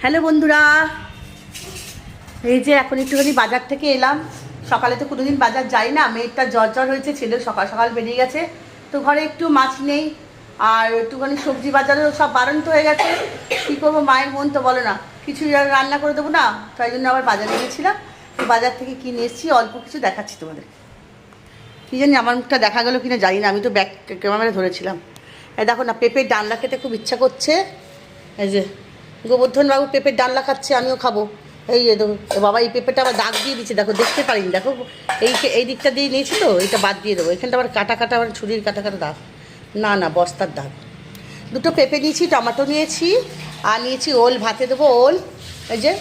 Hello বন্ধুরা, এই যে এখন একটুখানি বাজার থেকে এলাম। সকালে তো কোনোদিন বাজার যাই না, মেয়েরটা জ্বর হয়েছে, ছেলে সকাল সকাল বেরিয়ে গেছে, তো ঘরে একটু মাছ নেই আর একটুখানি সবজি বাজারেও সব বারন্ত হয়ে গেছে। কী করবো, মায়ের মন তো বলো না, কিছু রান্না করে দেবো না, তাই জন্য আবার বাজারে গিয়েছিলাম। তো বাজার থেকে কিনে এসেছি, অল্প কিছু দেখাচ্ছি তোমাদের। কী জানি আমার মুখটা দেখা গেলো কিনা জানি না, আমি তো ব্যাক ক্যামেরা ধরেছিলাম। এই দেখো না, পেঁপের ডালনা খেতে খুব ইচ্ছা করছে। এই যে গোবর্ধন বাবু পেঁপের ডালনা খাচ্ছে, আমিও খাবো। এই যে দেখো বাবা, এই পেঁপেটা আবার দাগ দিয়ে দিচ্ছে, দেখো দেখতে পারিনি, দেখো এই দিকটা দিয়ে নিয়েছি তো, এইটা বাদ দিয়ে দেবো। এখানটা আবার কাটা কাটা, আবার ছুরির কাটা কাটা দাগ, না বস্তার দাগ। দুটো পেঁপে নিয়েছি, টমেটো নিয়েছি, আর নিয়েছি ওল, ভাতে দেবো ওল। এই যে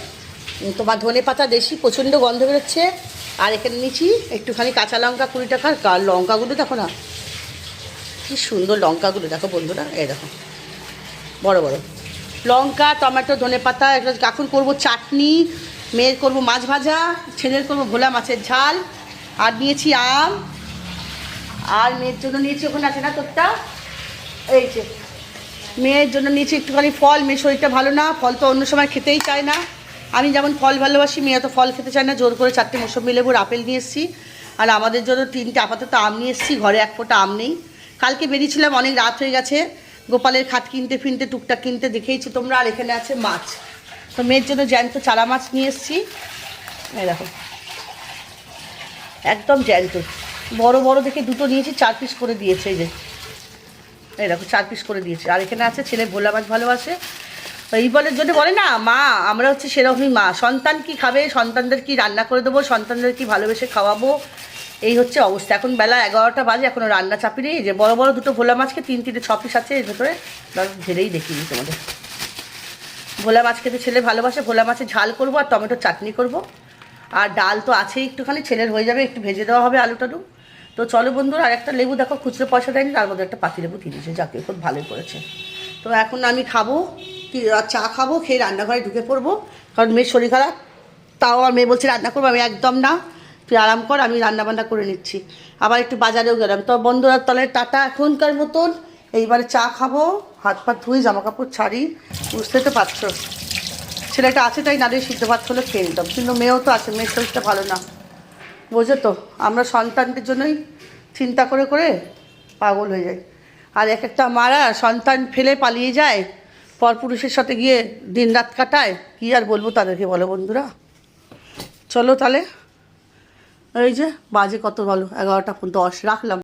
তোমার ধনে পাতা দেশি, প্রচণ্ড গন্ধ বেরোচ্ছে। আর এখানে নিয়েছি একটুখানি কাঁচা লঙ্কা, 20 টাকার। লঙ্কাগুলো দেখো না, কী সুন্দর লঙ্কাগুলো, দেখো বন্ধুরা, এই দেখো বড় বড় লঙ্কা, টমেটো, ধনে পাতা। এখন করবো চাটনি, মেয়ের করবো মাছ ভাজা, ছেলের করবো ভোলা মাছের ঝাল। আর নিয়েছি আম, আর মেয়ের জন্য নিয়েছি, ওখানে আছে না তোরটা, এই যে মেয়ের জন্য নিয়েছি একটুখানি ফল। মেয়ের শরীরটা ভালো না, ফল তো অন্য সময় খেতেই চায় না। আমি যেমন ফল ভালোবাসি, মেয়ে তো ফল খেতে চায় না, জোর করে 4টে মৌসুমি লেবুর আপেল নিয়ে এসেছি। আর আমাদের জন্য 3টে আপাতত আম নিয়ে এসেছি, ঘরে এক ফোঁটা আম নেই। কালকে বেরিয়েছিলাম, অনেক রাত হয়ে গেছে, গোপালের খাট কিনতে ফিনতে, টুকটাক কিনতে, দেখেইছো তোমরা। আর এখানে আছে মাছ, তো মেয়ের জন্য জ্যান্ত চারা মাছ নিয়ে এসেছি। এই দেখো একদম জ্যান্ত, বড় বড় দেখে দুটো নিয়েছি, 4 পিস করে দিয়েছে। এই যে এই দেখো 4 পিস করে দিয়েছে। আর এখানে আছে ছেলে ভোলা মাছ ভালোবাসে, এই বলের জন্য বলে না মা, আমরা হচ্ছে সেরকমই মা। সন্তান কি খাবে, সন্তানদের কি রান্না করে দেবো, সন্তানদের কি ভালোবেসে খাওয়াবো, এই হচ্ছে অবস্থা। এখন বেলা 11টা বাজে, এখনও রান্না চাপিয়ে নেই। যে বড় বড় দুটো ভোলা মাছকে 6 পিস আছে এর ভেতরে, ঝেড়েই দেখিনি তোমাদের। ভোলা মাছ খেতে ছেলে ভালোবাসে, ভোলা মাছের ঝাল করবো আর টমেটোর চাটনি করব। আর ডাল তো আছেই একটুখানি, ছেলের হয়ে যাবে, একটু ভেজে দেওয়া হবে আলু টালু। তো চলো বন্ধুরা, আর একটা লেবু দেখো খুচরো পয়সা দেয়নি, তার মধ্যে একটা পাতি লেবু কিনেছে, যাকে খুব ভালোই করেছে। তো এখন আমি খাবো কি, চা খাবো, খেয়ে রান্নাঘরে ঢুকে পড়বো, কারণ মেয়ের শরীর খারাপ। তাও আমার মেয়ে বলছে রান্না করবো, আমি একদম না, তুই আরাম কর, আমি রান্নাবান্না করে নিচ্ছি। আবার একটু বাজারেও গেলাম। তো বন্ধুরা তলে টাটা এখনকার মতন, এইবারে চা খাবো, হাত পা ধুই, জামা কাপড় ছাড়ি, বুঝতে তো পারছো। ছেলেটা আছে তাই নাড়ে সিদ্ধ ভাত হলে খেয়ে নিতাম, কিন্তু মেয়েও তো আছে, মেয়ের শরীরটা ভালো না, বোঝো তো। আমরা সন্তানদের জন্যই চিন্তা করে করে পাগল হয়ে যাই। আর এক একটা মারা সন্তান ফেলে পালিয়ে যায়, পরপুরুষের সাথে গিয়ে দিন রাত কাটায়, কী আর বলবো তাদেরকে, বলো বন্ধুরা। চলো তাহলে, এই যে বাজে কত বলো, 11টা 10, রাখলাম।